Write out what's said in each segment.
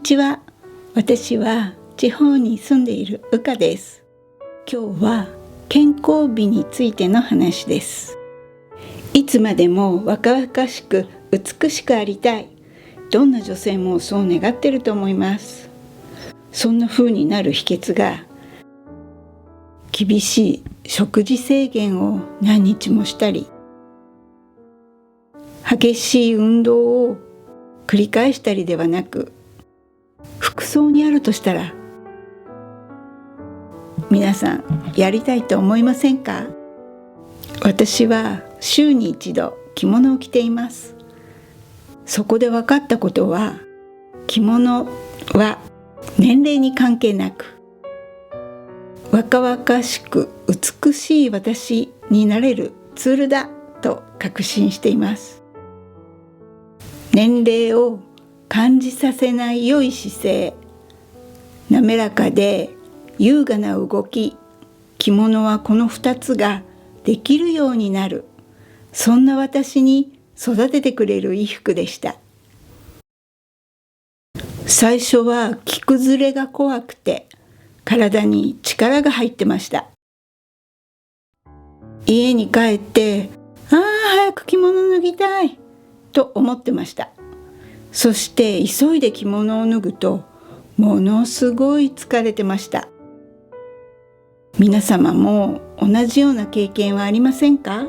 ちは。私は地方に住んでいるうかです。今日は健康美についての話です。いつまでも若々しく美しくありたい。どんな女性もそう願ってると思います。そんな風になる秘訣が、厳しい食事制限を何日もしたり、激しい運動を繰り返したりではなく、服装にあるとしたら、皆さんやりたいと思いませんか？私は週に一度着物を着ています。そこで分かったことは、着物は年齢に関係なく、若々しく美しい私になれるツールだと確信しています。年齢を感じさせない良い姿勢、滑らかで優雅な動き、着物はこの2つができるようになる、そんな私に育ててくれる衣服でした。最初は着崩れが怖くて、体に力が入ってました。家に帰って、早く着物脱ぎたいと思ってました。そして急いで着物を脱ぐと、ものすごい疲れてました。皆様も同じような経験はありませんか？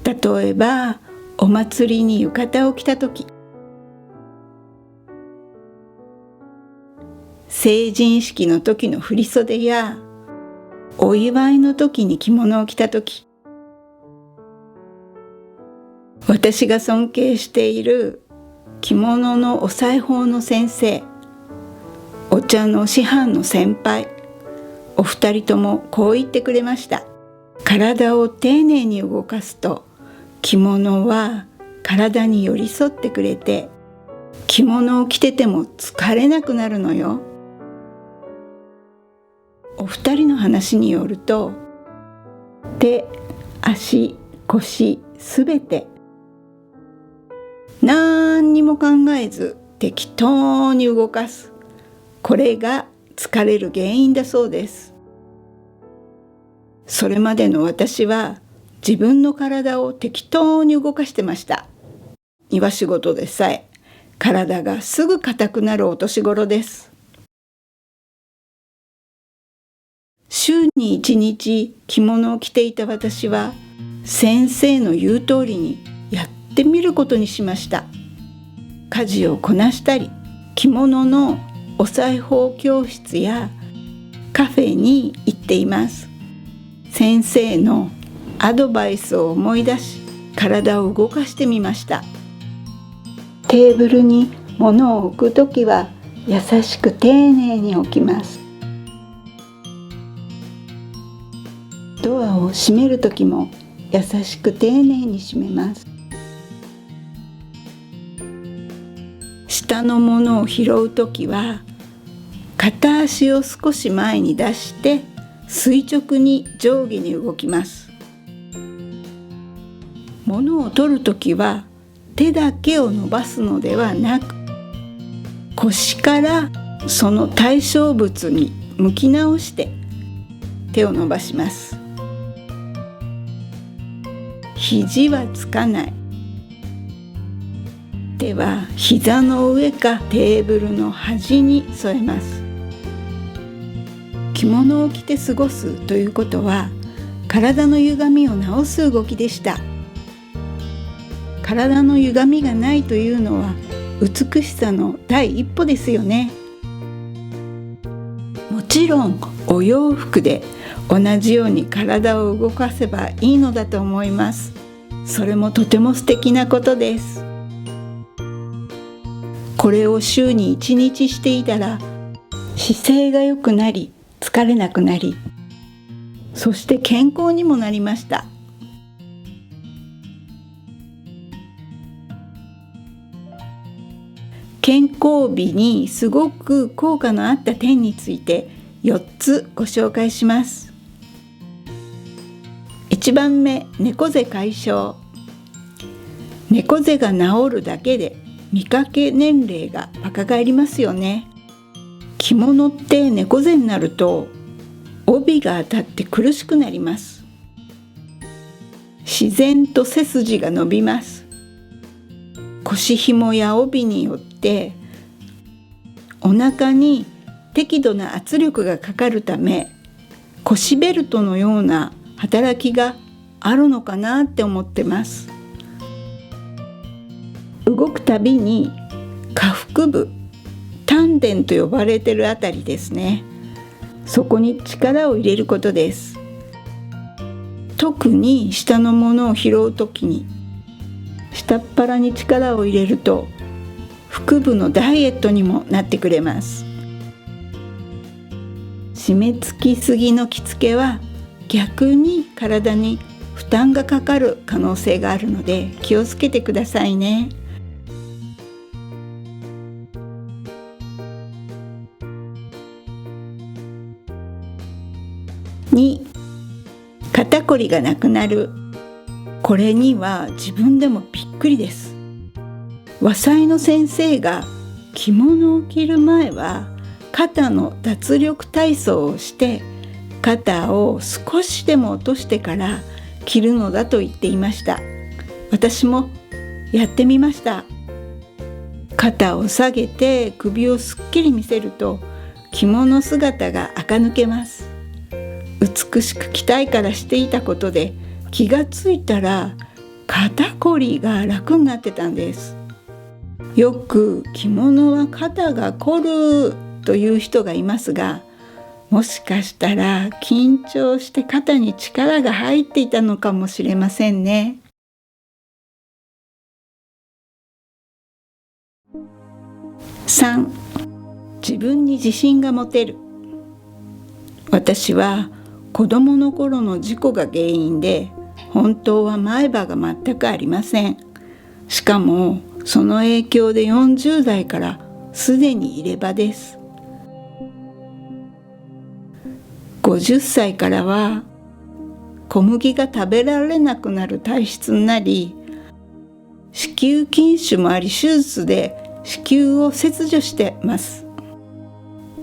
例えば、お祭りに浴衣を着たとき、成人式の時の振袖や、お祝いの時に着物を着たとき、私が尊敬している着物のお裁縫の先生、お茶の師範の先輩、お二人ともこう言ってくれました。体を丁寧に動かすと、着物は体に寄り添ってくれて、着物を着てても疲れなくなるのよ。お二人の話によると、手、足、腰すべて何にも考えず適当に動かす。これが疲れる原因だそうです。それまでの私は自分の体を適当に動かしてました。庭仕事でさえ体がすぐ硬くなるお年頃です。週に1日着物を着ていた私は、先生の言う通りにやってみることにしました。家事をこなしたり、着物のお裁縫教室やカフェに行っています。先生のアドバイスを思い出し、体を動かしてみました。テーブルに物を置くときは優しく丁寧に置きます。ドアを閉めるときも優しく丁寧に閉めます。下のものを拾うときは、片足を少し前に出して垂直に上下に動きます。物を取るときは手だけを伸ばすのではなく、腰からその対象物に向き直して手を伸ばします。肘はつかない。手は膝の上かテーブルの端に添えます。着物を着て過ごすということは、体の歪みを直す動きでした。体の歪みがないというのは美しさの第一歩ですよね。もちろんお洋服で同じように体を動かせばいいのだと思います。それもとても素敵なことです。これを週に1日していたら、姿勢が良くなり、疲れなくなり、そして健康にもなりました。健康美にすごく効果のあった点について4つご紹介します。1番目、猫背解消。猫背が治るだけで見かけ年齢が若返りますよね。着物って猫背になると帯が当たって苦しくなります。自然と背筋が伸びます。腰紐や帯によってお腹に適度な圧力がかかるため、腰ベルトのような働きがあるのかなって思ってます。動くたびに下腹部、丹田と呼ばれているあたりですね。そこに力を入れることです。特に下のものを拾うときに下っ腹に力を入れると腹部のダイエットにもなってくれます。締め付きすぎの着付けは逆に体に負担がかかる可能性があるので気をつけてくださいね。2、肩こりがなくなる。これには自分でもびっくりです。和裁の先生が着物を着る前は肩の脱力体操をして肩を少しでも落としてから着るのだと言っていました。私もやってみました。肩を下げて首をすっきり見せると着物姿が垢抜けます。美しく着たいからしていたことで気がついたら肩こりが楽になってたんです。よく着物は肩が凝るという人がいますが、もしかしたら緊張して肩に力が入っていたのかもしれませんね。3、自分に自信が持てる。私は子供の頃の事故が原因で本当は前歯が全くありません。しかもその影響で40代からすでに入れ歯です。50歳からは小麦が食べられなくなる体質になり、子宮筋腫もあり手術で子宮を切除してます。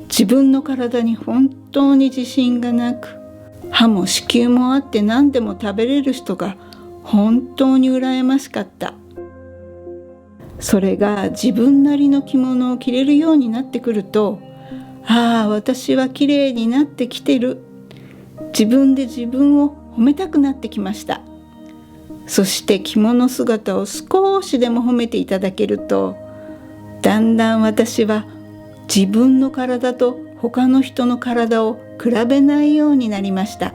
自分の体に本当に自信がなく、歯も子宮もあって何でも食べれる人が本当に羨ましかった。それが自分なりの着物を着れるようになってくると、ああ、私は綺麗になってきてる。自分で自分を褒めたくなってきました。そして着物姿を少しでも褒めていただけると、だんだん私は自分の体と他の人の体を比べないようになりました。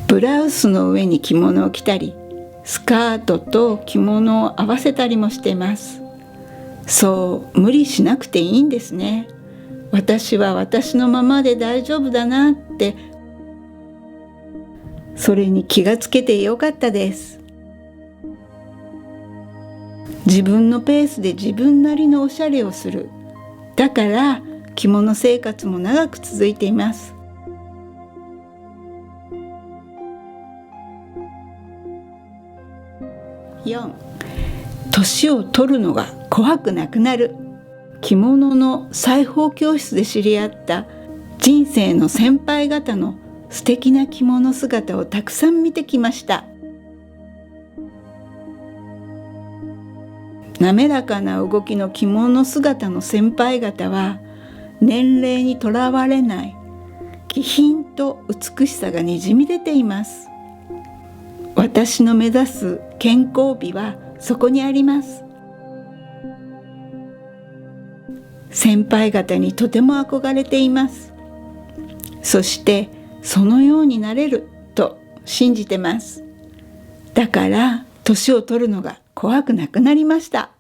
ブラウスの上に着物を着たり、スカートと着物を合わせたりもしています。そう無理しなくていいんですね。私は私のままで大丈夫だなって、それに気がつけてよかったです。自分のペースで自分なりのおしゃれをする。だから着物生活も長く続いています。4、年を取るのが怖くなくなる。着物の裁縫教室で知り合った人生の先輩方の素敵な着物姿をたくさん見てきました。滑らかな動きの着物姿の先輩方は年齢にとらわれない気品と美しさがにじみ出ています。私の目指す健康美はそこにあります。先輩方にとても憧れています。そしてそのようになれると信じてます。だから年を取るのが怖くなくなりました。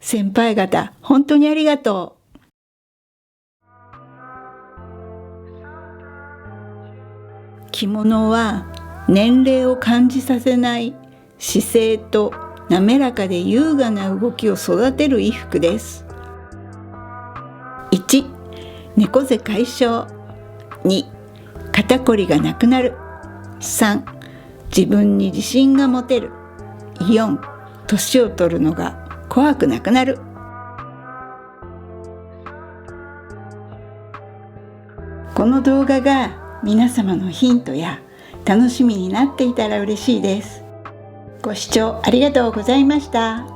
先輩方、本当にありがとう。着物は年齢を感じさせない姿勢と滑らかで優雅な動きを育てる衣服です。1、猫背解消。2、肩こりがなくなる。3、自分に自信が持てる。4、年を取るのが怖くなくなる。この動画が皆様のヒントや楽しみになっていたら嬉しいです。ご視聴ありがとうございました。